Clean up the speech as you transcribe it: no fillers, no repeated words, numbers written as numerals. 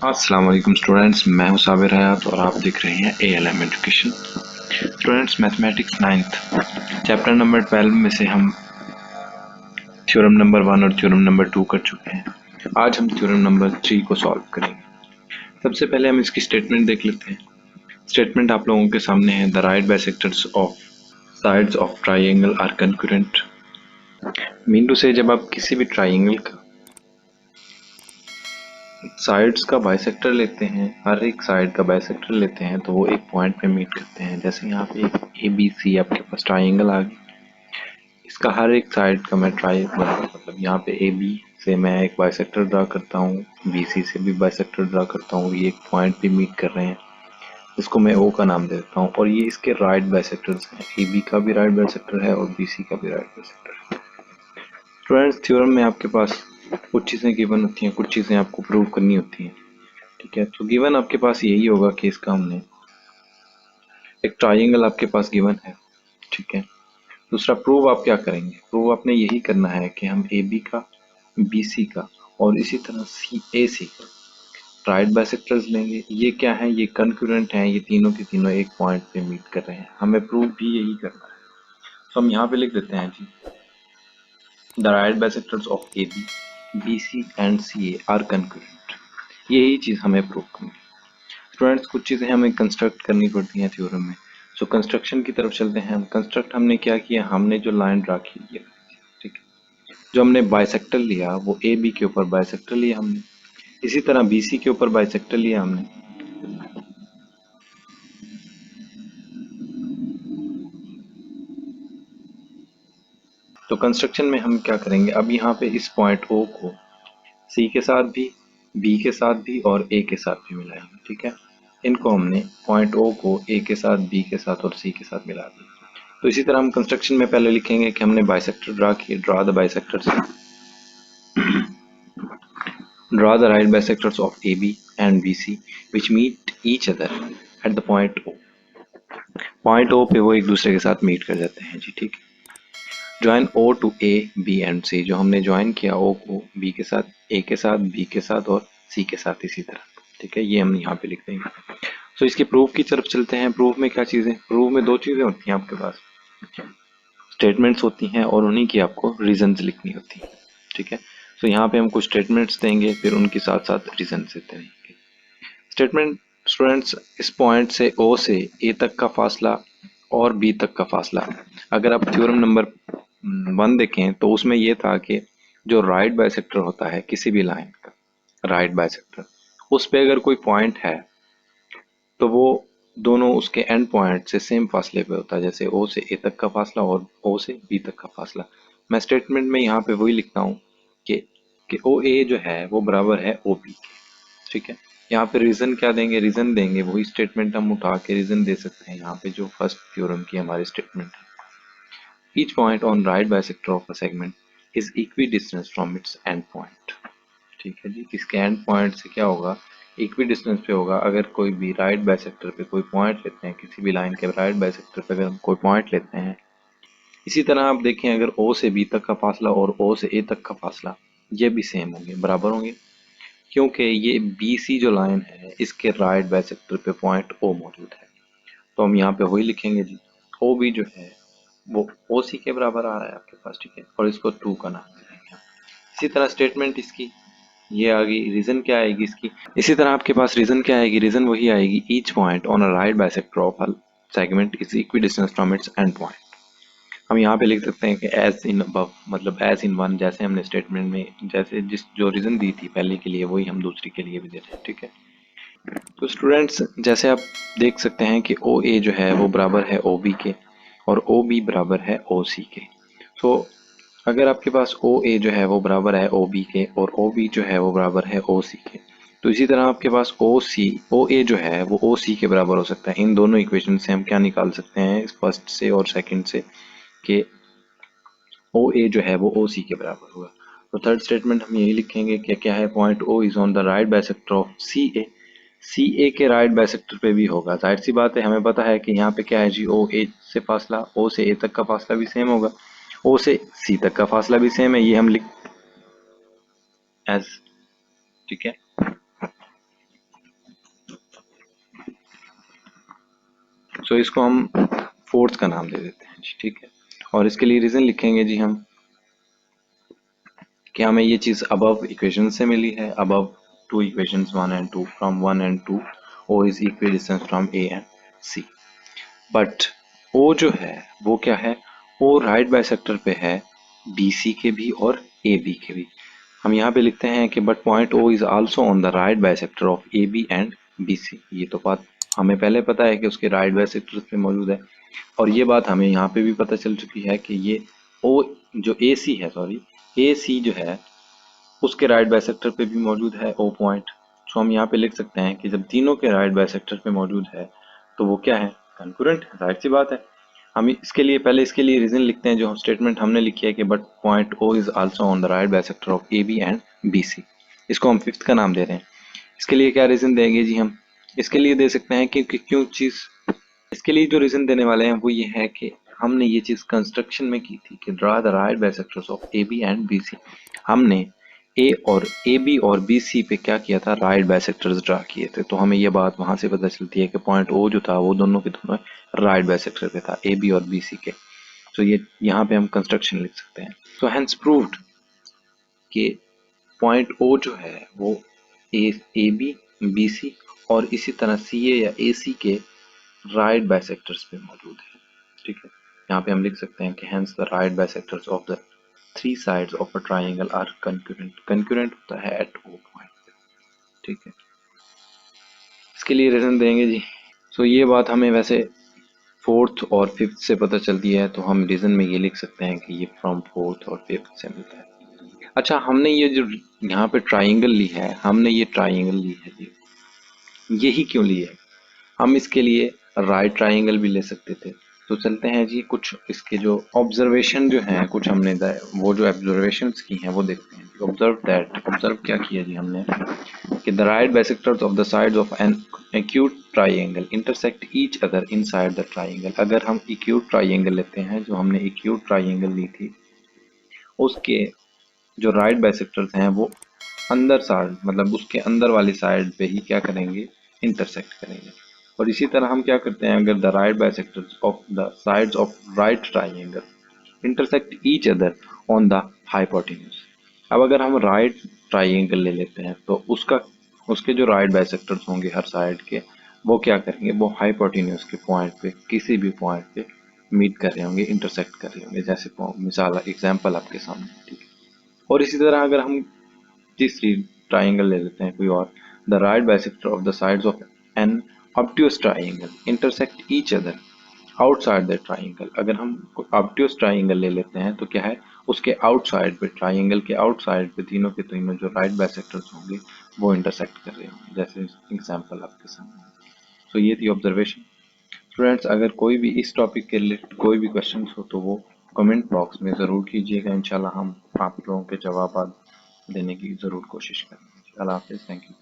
अस्सलाम वालेकुम स्टूडेंट्स, मैं हूं साबिर हयात और आप देख रहे हैं ALM education. Students, mathematics 9th chapter number 12 में से हम थ्योरम नंबर 1 और थ्योरम नंबर 2 कर चुके हैं। आज हम थ्योरम नंबर 3 को सॉल्व करेंगे। सबसे पहले हम इसकी स्टेटमेंट देख लेते हैं। स्टेटमेंट आप लोगों के सामने है। The right bisectors of sides of triangle are concurrent. Mean to say, जब आप किसी भी ट्राइंगल का साइड्स का बाइसेक्टर लेते हैं, हर एक साइड का बाइसेक्टर लेते हैं, तो वो एक पॉइंट पे मीट करते हैं। जैसे यहाँ पे एक ए बी सी आपके पास ट्राइंगल आ गई, इसका हर एक साइड का मैं मतलब यहाँ पे ए बी से मैं एक बाइसेक्टर ड्रा करता हूँ, बी सी से भी बाइसेक्टर ड्रा करता हूँ। ये एक पॉइंट पे मीट कर रहे हैं, इसको मैं ओ का नाम दे देता हूँ। और ये इसके राइट बाइसेक्टर्स हैं। ए बी का भी राइट बाइसेक्टर है और बी सी का भी राइट बाइसेक्टर है। स्टूडेंट्स, थ्योरम में आपके पास कुछ चीज़ें गिवन होती हैं, कुछ चीज़ें आपको प्रूव करनी होती हैं। ठीक है, तो गिवन आपके पास यही होगा कि इसका हमने एक ट्राइंगल आपके पास गिवन है। ठीक है, दूसरा प्रूव आप क्या करेंगे? प्रूव आपने यही करना है कि हम ए बी का, बी सी का और इसी तरह सी ए सी का राइट बाइसेक्टर्स लेंगे। ये क्या है? ये कंकरेंट हैं, ये तीनों के तीनों एक पॉइंट पे मीट कर रहे हैं। हमें प्रूव भी यही करना है। तो हम यहाँ पे लिख देते हैं जी, the right bisectors of A B, B C and C A are concurrent. यही चीज़ हमें प्रूव करनी है। स्टूडेंट्स, कुछ चीज़ें हमें कंस्ट्रक्ट करनी पड़ती हैं थ्योरम में। सो कंस्ट्रक्शन की तरफ चलते हैं हम। कंस्ट्रक्ट हमने क्या किया? हमने जो लाइन ड्रा की है, ठीक है, जो हमने बाइसेक्टर लिया वो ए बी के ऊपर बाइसेक्टर लिया हमने, इसी तरह बी सी के ऊपर बाइसेक्टर लिया हमने। तो कंस्ट्रक्शन में हम क्या करेंगे? अब यहाँ पे इस पॉइंट ओ को सी के साथ भी, बी के साथ भी और ए के साथ भी मिलाएंगे। ठीक है, इनको हमने पॉइंट ओ को ए के साथ, बी के साथ और सी के साथ मिला दिया। तो इसी तरह हम कंस्ट्रक्शन में पहले लिखेंगे कि हमने बाइसेक्टर ड्रा किए। Draw the bisectors, draw the right bisectors of AB and BC which meet each other at the point O। Point O पे वो एक दूसरे के साथ मीट कर जाते हैं जी। ठीक है, join O to A, B and C। जो हमने ज्वाइन किया O को B के साथ, A के साथ, B के साथ और C के साथ इसी तरह। ठीक है, ये हम यहाँ पे लिख देंगे। तो इसके प्रूफ की तरफ चलते हैं। प्रूफ में क्या चीज़ें? प्रूफ में दो चीज़ें होती हैं आपके पास, स्टेटमेंट्स होती हैं और उन्हीं की आपको रीजंस लिखनी होती हैं। ठीक है, तो यहाँ पे हम कुछ स्टेटमेंट्स देंगे, फिर उनके साथ साथ रीजंस देते रहेंगे। स्टेटमेंट, स्टूडेंट्स, इस पॉइंट से ओ से ए तक का फासला और बी तक का फासला, अगर आप थ्योरम नंबर 1 देखें तो उसमें ये था कि जो राइट बाइसेक्टर होता है किसी भी लाइन का, राइट बाइसेक्टर, उस पे अगर कोई पॉइंट है तो वो दोनों उसके एंड पॉइंट से सेम फासले पे होता है। जैसे ओ से ए तक का फासला और ओ से बी तक का फासला। मैं स्टेटमेंट में यहाँ पे वही लिखता हूँ कि ओ ए जो है वो बराबर है ओ बी के। ठीक है, यहाँ पे रीजन क्या देंगे? रीजन देंगे वही स्टेटमेंट हम उठा के रीजन दे सकते हैं यहाँ पे, जो फर्स्ट थ्योरम की हमारी स्टेटमेंट है। Each point on right bisector of a segment is equidistance from its and point. ठीक है जी, इसके एंड पॉइंट से क्या होगा? इक्वी डिस्टेंस पे होगा। अगर कोई भी राइट बाइसेक्टर पे कोई पॉइंट लेते हैं, किसी भी लाइन के राइट बाइसेक्टर पे अगर हम कोई पॉइंट लेते हैं, इसी तरह आप देखें अगर ओ से बी तक का फासला और ओ से ए तक का फासला ये भी सेम होंगे, बराबर होंगे, क्योंकि ये बी सी जो लाइन है इसके राइट बाइसेक्टर पे पॉइंट ओ मौजूद है। तो हम यहाँ पे वही लिखेंगे जी, ओ बी जो है वो ओ सी के बराबर आ रहा है आपके पास। ठीक है, और इसको 2 का नाम दे देंगे। इसी तरह स्टेटमेंट इसकी ये आ गई। रीजन क्या आएगी इसकी? इसी तरह आपके पास रीजन क्या आएगी? रीजन वही आएगी, each point on a right bisector of a segment is equidistance from its and point. हम यहाँ पे लिख सकते हैं कि एज इन अबव, मतलब एज इन वन, जैसे हमने स्टेटमेंट में जैसे जिस जो रीजन दी थी पहले के लिए वही हम दूसरी के लिए भी दे रहे हैं। ठीक है, तो स्टूडेंट्स, जैसे आप देख सकते हैं कि ओ ए जो है वो बराबर है ओ बी के और ओ बी बराबर है ओ सी के। तो अगर आपके पास ओ ए जो है वो बराबर है ओ बी के और ओ बी जो है वो बराबर है ओ सी के, तो इसी तरह आपके पास ओ ए जो है वो ओ सी के बराबर हो सकता है। इन दोनों इक्वेशन से हम क्या निकाल सकते हैं, फर्स्ट से और सेकंड से, कि ओ ए जो है वो ओ सी के बराबर होगा। तो थर्ड स्टेटमेंट हम यही लिखेंगे कि क्या है, point O is on the right bisector of C A. C A के राइट बाइसेक्टर पे भी होगा। जाहिर सी बात है, हमें पता है कि यहाँ पे क्या है जी, ओ ए से फासला, ओ से ए तक का फासला भी सेम होगा, ओ से सी तक का फासला भी सेम है। ये हम लिख एज, ठीक है, तो इसको हम फोर्थ का नाम दे देते हैं जी, ठीक है। और इसके लिए रीजन लिखेंगे जी हम कि हमें ये चीज अबव इक्वेशन से मिली है, above two equations 1 and 2, from 1 and 2 O is equidistance from A and C. But O जो है वो क्या है, ओ राइट बाइसेक्टर पे है बी सी के भी और ए बी के भी। हम यहाँ पे लिखते हैं कि but point O is also on the right bisector of A B and B C. ये तो बात हमें पहले पता है कि उसके राइट बाइसेक्टर पे मौजूद है, और ये बात हमें यहाँ पे भी पता चल चुकी है कि ये ओ जो ए सी है, सॉरी ए सी जो है उसके राइट बाइसेक्टर पे भी मौजूद है ओ पॉइंट। तो हम यहाँ पे लिख सकते हैं कि जब तीनों के राइट बाइसेक्टर पे मौजूद है तो वो क्या है, कंकरेंट है, जाहिर सी बात है। हम इसके लिए पहले इसके लिए रीजन लिखते हैं, जो स्टेटमेंट हमने लिखी है कि but point O is also on the right bisector of A B and B C. इसको हम फिफ्थ का नाम दे रहे हैं। इसके लिए क्या रीजन देंगे जी हम, इसके लिए दे सकते हैं कि क्यों चीज, इसके लिए जो रीजन देने वाले हैं वो ये है कि हमने ये चीज कंस्ट्रक्शन में की थी कि draw the right bisectors of A B and B C. हमने ए बी और बी सी पे क्या किया था, राइट बाइसेक्टर्स ड्रा किए थे। तो हमें ये बात वहां से पता चलती है कि पॉइंट ओ जो था वो दोनों के दोनों राइट बाइसेक्टर पे था, ए बी और बी सी के। तो ये यहाँ पे हम कंस्ट्रक्शन लिख सकते हैं। तो हेंस प्रूव्ड कि पॉइंट ओ जो है वो ए बी बी सी और इसी तरह सी ए या ए सी के राइट बाइसेक्टर्स पे मौजूद है, ठीक है। यहाँ पे हम लिख सकते हैं कि hence the right bisectors of the three sides of a triangle are concurrent. Concurrent होता है एट ओ पॉइंट, ठीक है। इसके लिए रीजन देंगे जी। सो ये बात हमें वैसे फोर्थ और फिफ्थ से पता चलती है, तो हम रीजन में ये लिख सकते हैं कि ये फ्रॉम फोर्थ और फिफ्थ से मिलता है। अच्छा, हमने ये जो यहाँ पे ट्राइंगल ली है, हमने ये ट्राइंगल ली है जी, यही क्यों ली है, हम इसके लिए राइट ट्राइंगल भी ले सकते थे। तो चलते हैं जी, कुछ इसके जो ऑब्जर्वेशन जो हैं, कुछ हमने वो जो ऑब्जर्वेशंस की हैं वो देखते हैं। ऑब्जर्व दैट, ऑब्जर्व क्या किया जी हमने कि the right bisectors of the sides of an acute triangle intersect each other inside the triangle. अगर हम एक्यूट ट्राइंगल लेते हैं, जो हमने एक्यूट ट्राइंगल ली थी, उसके जो राइट बाइसेक्टर्स हैं वो अंदर साइड, मतलब उसके अंदर वाली साइड पे ही क्या करेंगे, इंटरसेक्ट करेंगे। और इसी तरह हम क्या करते हैं, अगर the right bisectors of the sides of right triangle intersect each other on the hypotenuse. अब अगर हम राइट ट्राइंगल ले लेते हैं तो उसका उसके जो राइट बाइसेक्टर्स होंगे हर साइड के, वो क्या करेंगे, वो हाइपोटेन्यूज के पॉइंट पे, किसी भी पॉइंट पे मीट कर रहे होंगे, इंटरसेक्ट कर रहे होंगे। जैसे मिसाल एग्जांपल आपके सामने, ठीक है। और इसी तरह अगर हम तीसरी ट्राइंगल ले लेते हैं कोई और, the right bisector of the sides of an obtuse triangle intersect each other outside the triangle. अगर हम ऑब्ट्यूज ट्राइंगल ले लेते हैं तो क्या है, उसके आउटसाइड पे, ट्राइंगल के आउटसाइड पे तीनों के तीनों जो राइट बाइसेक्टर्स होंगे वो इंटरसेक्ट कर रहे होंगे, जैसे एग्जांपल आपके सामने। तो ये थी ऑब्जर्वेशन। स्टूडेंट्स, अगर कोई भी इस टॉपिक के रिलेटेड कोई भी क्वेश्चन हो तो वो कमेंट बॉक्स में ज़रूर कीजिएगा। इंशाल्लाह हम आप लोगों के जवाब देने की ज़रूर कोशिश करेंगे। अल्लाह हाफिज़, थैंक यू।